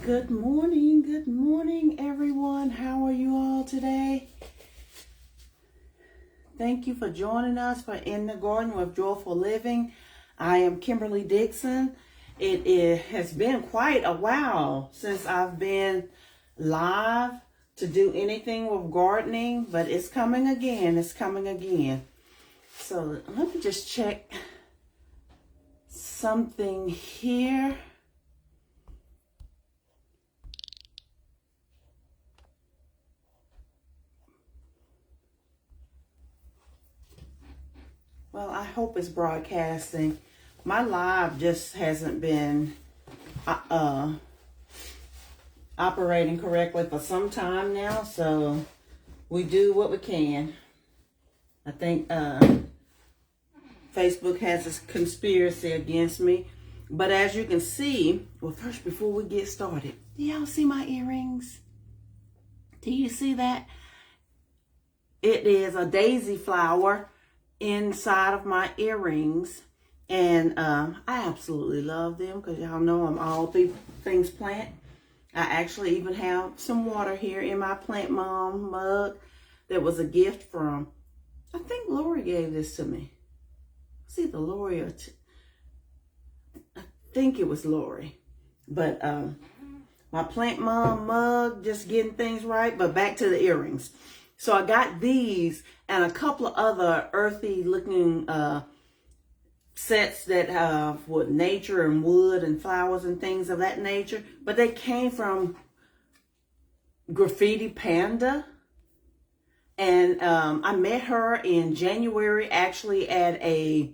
Good morning, everyone. How are you all today? Thank you for joining us for In the Garden with Joyful Living. I am Kimberly Dixon. It has been quite a while since I've been live to do anything with gardening, but it's coming again. So let me just check something here. Well, I hope it's broadcasting. My live just hasn't been operating correctly for some time now, so we do what we can. I think Facebook has this conspiracy against me. But as you can see, well, first, before we get started, do y'all see my earrings? Do you see that? It is a daisy flower inside of my earrings, and I absolutely love them because y'all know I'm all things plant. I actually even have some water here in my Plant Mom mug that was a gift from, I think Lori gave this to me. It's either Lori or I think it was Lori. But my Plant Mom mug, just getting things right. But back to the earrings. So I got these and a couple of other earthy looking sets that have with nature and wood and flowers and things of that nature. But they came from Graffiti Panda. And I met her in January actually at a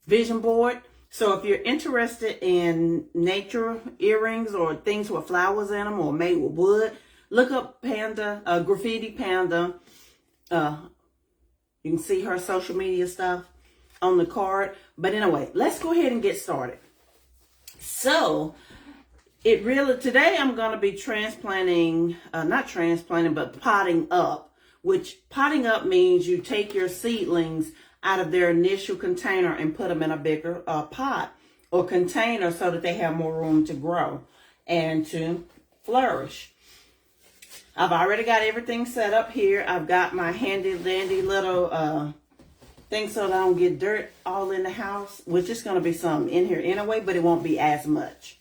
vision board. So if you're interested in nature earrings or things with flowers in them or made with wood, look up Panda, Graffiti Panda. You can see her social media stuff on the card. But anyway, let's go ahead and get started. So, today I'm going to be transplanting, not transplanting, but potting up. Which potting up means you take your seedlings out of their initial container and put them in a bigger pot or container so that they have more room to grow and to flourish. I've already got everything set up here. I've got my handy dandy little thing so that I don't get dirt all in the house, which is going to be some in here anyway, but it won't be as much.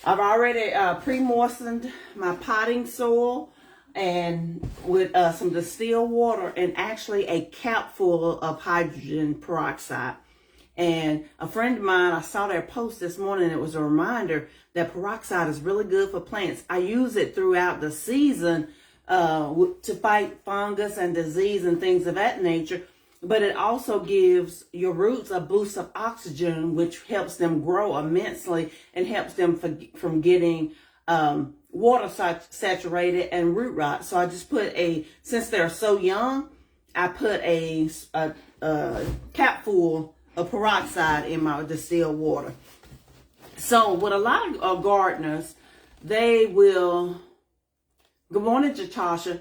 I've already pre-moistened my potting soil and with some distilled water and actually a cap full of hydrogen peroxide. And a friend of mine, I saw their post this morning. It was a reminder that peroxide is really good for plants. I use it throughout the season to fight fungus and disease and things of that nature. But it also gives your roots a boost of oxygen, which helps them grow immensely and helps them from getting water saturated and root rot. So I just put since they're so young, I put a cap full of peroxide in my distilled water. So with a lot of gardeners, they will, good morning, Jatasha.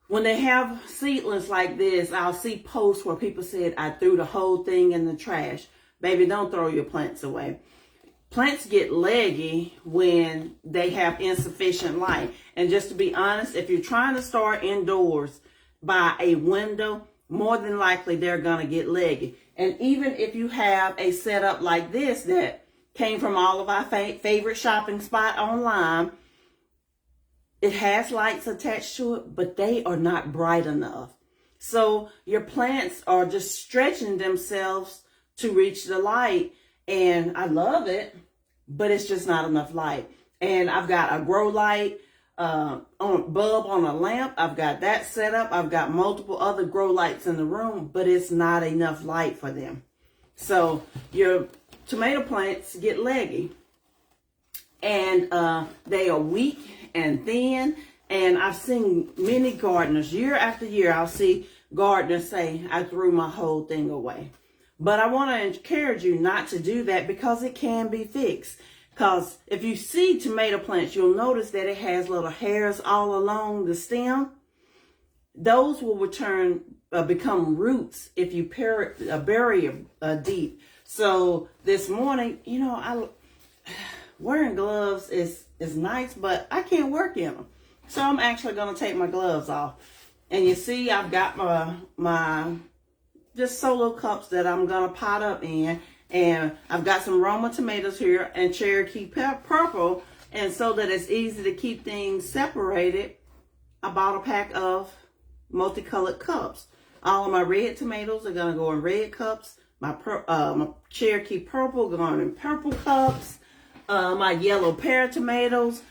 When they have seedlings like this, I'll see posts where people said, I threw the whole thing in the trash. Baby, don't throw your plants away. Plants get leggy when they have insufficient light. And just to be honest, if you're trying to start indoors by a window, more than likely they're going to get leggy. And even if you have a setup like this that came from all of our favorite shopping spot online, it has lights attached to it, but they are not bright enough. So your plants are just stretching themselves to reach the light. And I love it, but it's just not enough light. And I've got a grow light on a bulb on a lamp. I've got that set up. I've got multiple other grow lights in the room, but it's not enough light for them. So your tomato plants get leggy, and they are weak and thin. And I've seen many gardeners, year after year, I'll see gardeners say, I threw my whole thing away. But I want to encourage you not to do that because it can be fixed. Because if you see tomato plants, you'll notice that it has little hairs all along the stem. Those will become roots if you bury deep. So this morning, you know, wearing gloves is nice, but I can't work in them. So I'm actually going to take my gloves off. And you see, I've got my just solo cups that I'm going to pot up in. And I've got some Roma tomatoes here and Cherokee purple. And so that it's easy to keep things separated, I bought a pack of multicolored cups. All of my red tomatoes are going to go in red cups. My Cherokee purple going in purple cups. My yellow pear tomatoes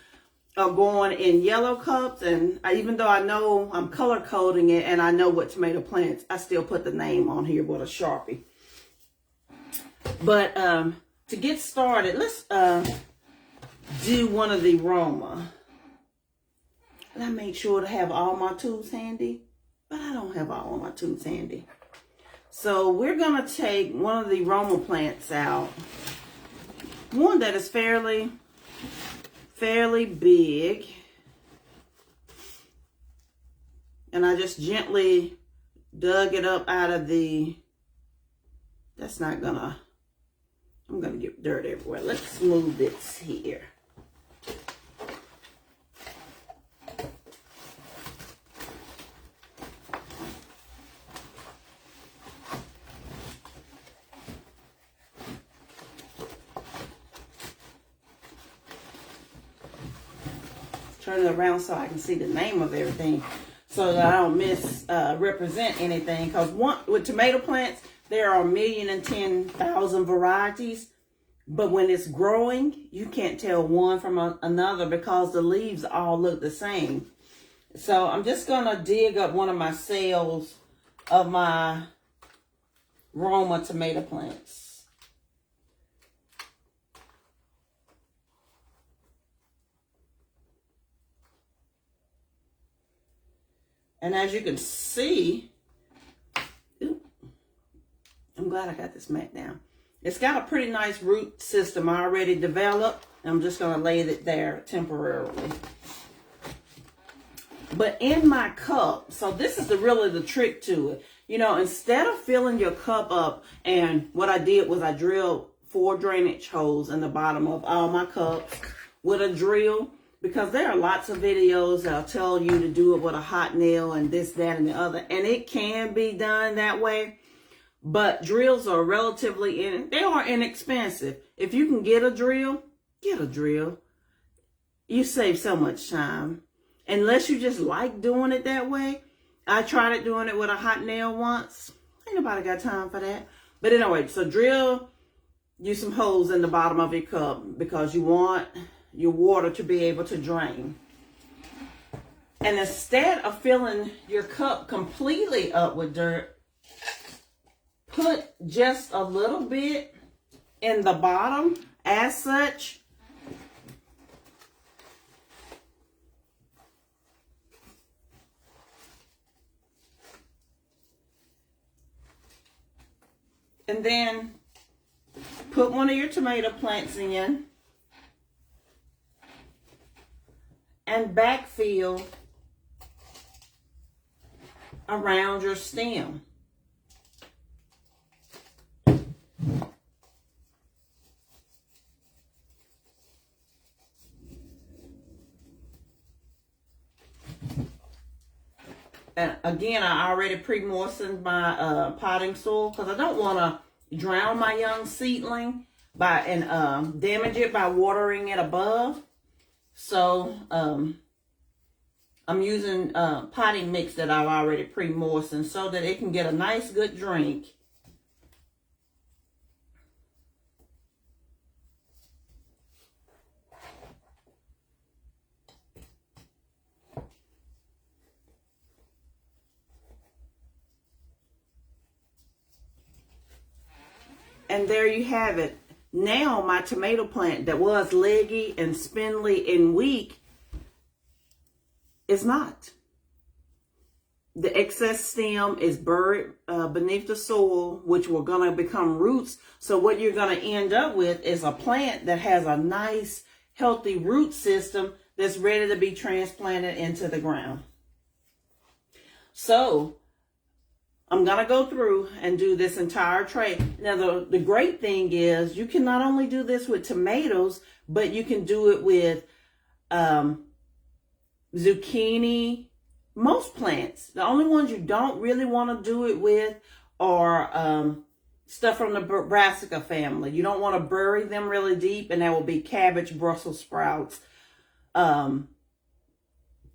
are going in yellow cups. And even though I know I'm color coding it and I know what tomato plants, I still put the name on here with a Sharpie. But to get started, let's do one of the Roma. And I made sure to have all my tools handy, but I don't have all of my tools handy. So we're going to take one of the Roma plants out. One that is fairly big. And I just gently dug it up out of the, I'm going to get dirt everywhere. Let's move this here. Turn it around so I can see the name of everything so that I don't misrepresent anything. Because with tomato plants, there are 1,010,000 varieties. But when it's growing, you can't tell one from another because the leaves all look the same. So I'm just going to dig up one of my cells of my Roma tomato plants. And as you can see, I'm glad I got this mat down. It's got a pretty nice root system already developed. I'm just going to lay it there temporarily. But in my cup, so this is really the trick to it. You know, instead of filling your cup up, and what I did was I drilled 4 drainage holes in the bottom of all my cups with a drill. Because there are lots of videos that'll tell you to do it with a hot nail and this, that, and the other. And it can be done that way. But drills are they are inexpensive. If you can get a drill, get a drill. You save so much time. Unless you just like doing it that way. I tried doing it with a hot nail once. Ain't nobody got time for that. But anyway, so drill you some holes in the bottom of your cup because you want your water to be able to drain. And instead of filling your cup completely up with dirt, put just a little bit in the bottom as such. And then put one of your tomato plants in. And backfill around your stem. And again, I already pre-moistened my potting soil because I don't want to drown my young seedling and damage it by watering it above. So, I'm using potting mix that I've already pre-moistened so that it can get a nice good drink. And there you have it. Now my tomato plant that was leggy and spindly and weak is not. The excess stem is buried beneath the soil, which were going to become roots. So what you're going to end up with is a plant that has a nice, healthy root system that's ready to be transplanted into the ground. So I'm going to go through and do this entire tray. Now, the great thing is you can not only do this with tomatoes, but you can do it with zucchini, most plants. The only ones you don't really want to do it with are stuff from the brassica family. You don't want to bury them really deep, and that will be cabbage, Brussels sprouts,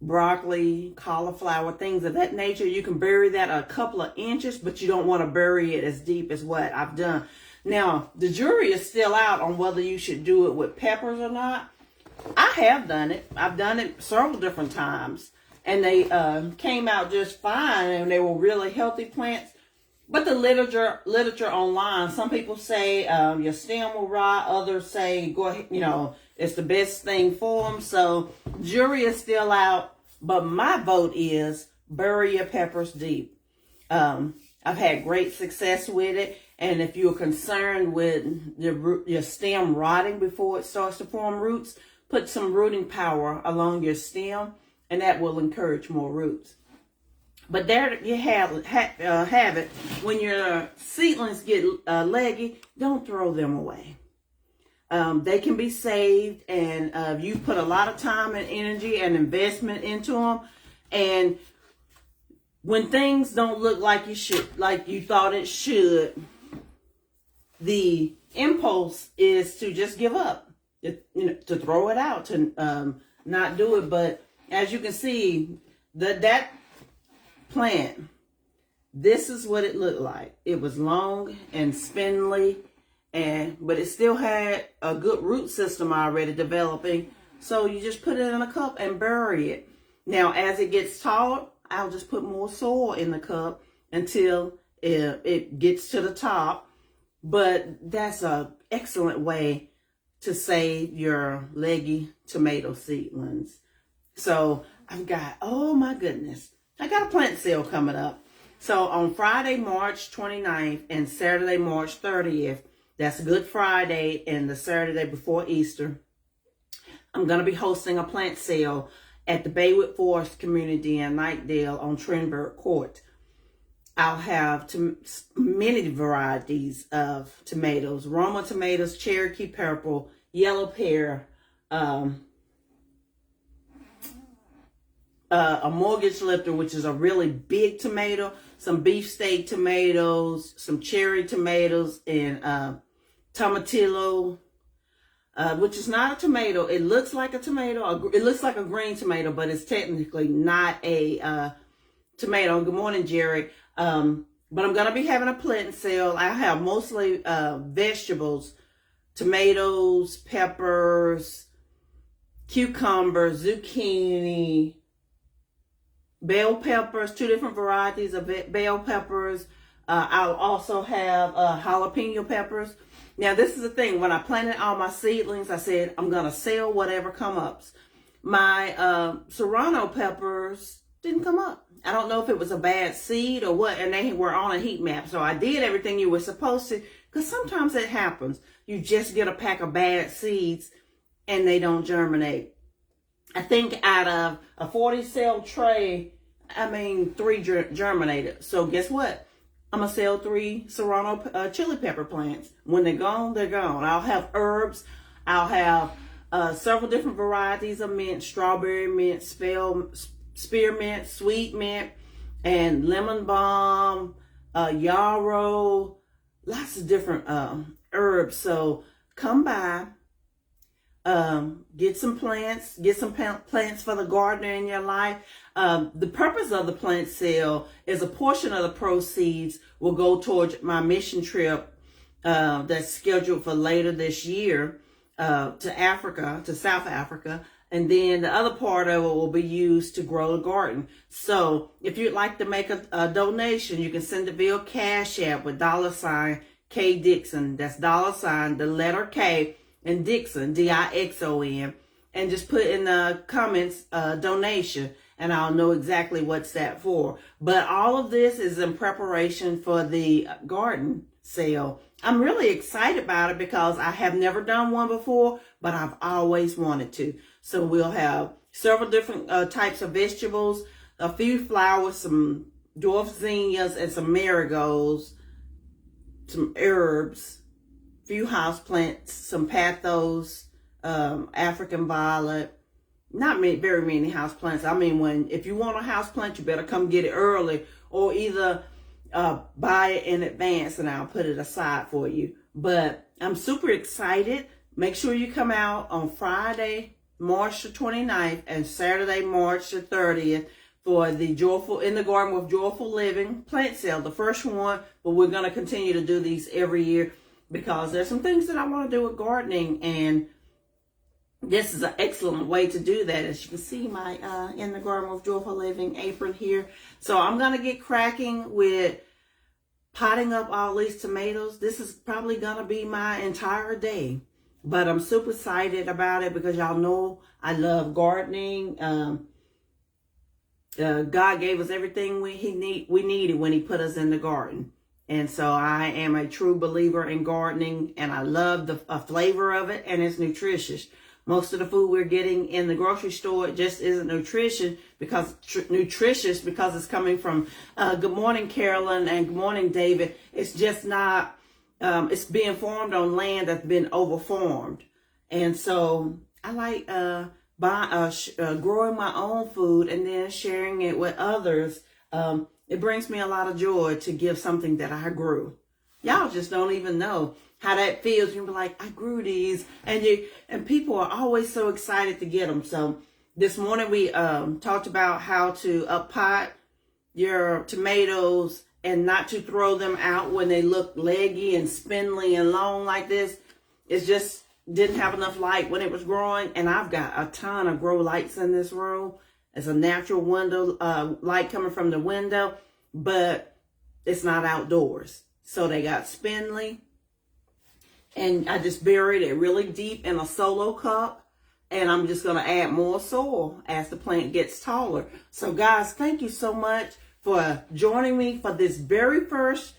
broccoli, cauliflower, things of that nature. You can bury that a couple of inches, but you don't want to bury it as deep as what I've done. Now, the jury is still out on whether you should do it with peppers or not. I have done it. I've done it several different times, and they came out just fine, and they were really healthy plants. But the literature online, some people say your stem will rot. Others say, go ahead, it's the best thing for them. So jury is still out. But my vote is bury your peppers deep. I've had great success with it. And if you're concerned with your stem rotting before it starts to form roots, put some rooting power along your stem, and that will encourage more roots. But there you have it. When your seedlings get leggy, don't throw them away. They can be saved, and you put a lot of time and energy and investment into them. And when things don't look like you thought it should, the impulse is to just give up, to throw it out, to not do it. But as you can see, that plant, this is what it looked like. It was long and spindly, but it still had a good root system already developing. So you just put it in a cup and bury it. Now, as it gets taller, I'll just put more soil in the cup until it gets to the top. But that's an excellent way to save your leggy tomato seedlings. So I've got, oh my goodness, I got a plant sale coming up. So on Friday, March 29th and Saturday, March 30th, that's Good Friday and the Saturday before Easter, I'm going to be hosting a plant sale at the Baywood Forest Community in Knightdale on Trenberg Court. I'll have many varieties of tomatoes: Roma tomatoes, Cherokee purple, yellow pear, a mortgage lifter, which is a really big tomato, some beefsteak tomatoes, some cherry tomatoes, and tomatillo, which is not a tomato. It looks like a tomato. It looks like a green tomato, but it's technically not a tomato. Good morning, Jerry. But I'm going to be having a plant sale. I have mostly vegetables, tomatoes, peppers, cucumbers, zucchini, bell peppers, 2 different varieties of bell peppers. I'll also have jalapeno peppers. Now, this is the thing. When I planted all my seedlings, I said, I'm going to sell whatever comes up. My serrano peppers didn't come up. I don't know if it was a bad seed or what, and they were on a heat map. So I did everything you were supposed to, because sometimes it happens. You just get a pack of bad seeds, and they don't germinate. I think out of a 40-cell tray, 3 germinated. So guess what? I'm going to sell 3 serrano chili pepper plants. When they're gone, they're gone. I'll have herbs. I'll have several different varieties of mint: strawberry mint, spearmint, sweet mint, and lemon balm, yarrow, lots of different herbs. So come by, get some plants, for the gardener in your life. The purpose of the plant sale is a portion of the proceeds will go towards my mission trip that's scheduled for later this year to Africa, to South Africa. And then the other part of it will be used to grow the garden. So if you'd like to make a donation, you can send it via Cash App with $ K Dixon. That's $ the letter K and Dixon, Dixon, and just put in the comments donation, and I'll know exactly what's that for. But all of this is in preparation for the garden sale. I'm really excited about it because I have never done one before, but I've always wanted to. So we'll have several different types of vegetables, a few flowers, some dwarf zinnias and some marigolds, some herbs, few houseplants, some pathos, African violet. Not very many houseplants. I mean, if you want a houseplant, you better come get it early, or either buy it in advance and I'll put it aside for you. But I'm super excited. Make sure you come out on Friday, March the 29th and Saturday, March the 30th for the In the Garden with Joyful Living plant sale, the first one, but we're going to continue to do these every year because there's some things that I want to do with gardening, and this is an excellent way to do that. As you can see, my In the Garden with Joyful Living apron here. So I'm going to get cracking with potting up all these tomatoes. This is probably going to be my entire day, but I'm super excited about it because y'all know I love gardening. God gave us everything we needed when he put us in the garden. And so I am a true believer in gardening, and I love the flavor of it, and it's nutritious. Most of the food we're getting in the grocery store just isn't nutritious because it's coming from, good morning, Carolyn, and good morning, David. It's just not, it's being farmed on land that's been overfarmed. And so I like growing my own food and then sharing it with others. It brings me a lot of joy to give something that I grew. Y'all just don't even know how that feels. You'll be like, I grew these, and people are always so excited to get them. So this morning we talked about how to pot your tomatoes and not to throw them out when they look leggy and spindly and long like this. It's just didn't have enough light when it was growing, and I've got a ton of grow lights in this room. It's a natural window light coming from the window, but it's not outdoors. So they got spindly, and I just buried it really deep in a solo cup, and I'm just going to add more soil as the plant gets taller. So guys, thank you so much for joining me for this very first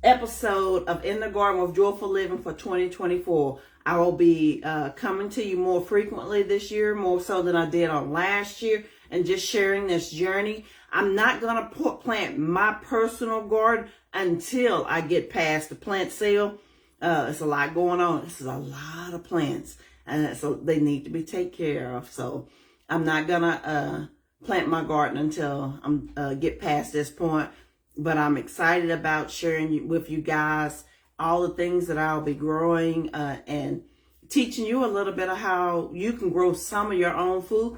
episode of In the Garden with Joyful Living for 2024. I will be coming to you more frequently this year, more so than I did on last year, and just sharing this journey. I'm not going to plant my personal garden until I get past the plant sale. It's a lot going on. This is a lot of plants, and so they need to be taken care of. So I'm not going to plant my garden until I get past this point. But I'm excited about sharing with you guys all the things that I'll be growing and teaching you a little bit of how you can grow some of your own food.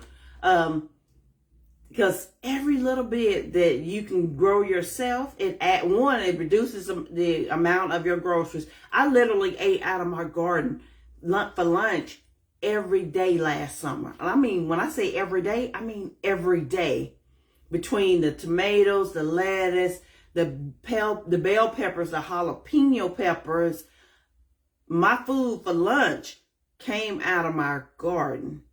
Because every little bit that you can grow yourself, it reduces the amount of your groceries. I literally ate out of my garden for lunch every day last summer. I mean, when I say every day, I mean every day. Between the tomatoes, the lettuce, the bell peppers, the jalapeno peppers, my food for lunch came out of my garden.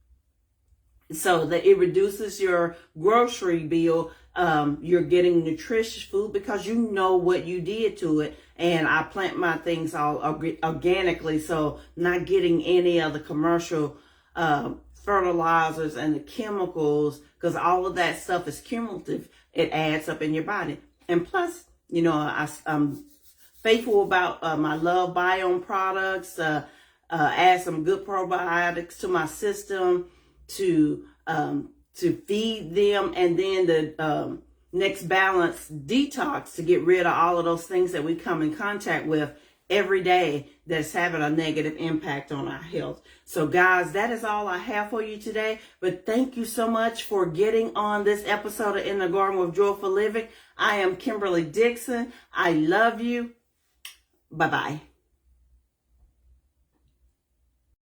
So that it reduces your grocery bill. You're getting nutritious food because you know what you did to it. And I plant my things all organically, so not getting any of the commercial fertilizers and the chemicals, because all of that stuff is cumulative. It adds up in your body. And plus, you know, I'm faithful about my Love Biome products, add some good probiotics to my system to feed them, and then the Next Balance Detox to get rid of all of those things that we come in contact with every day that's having a negative impact on our health. So guys, that is all I have for you today. But thank you so much for getting on this episode of In the Garden with Joyful Living. I am Kimberly Dixon. I love you. Bye-bye.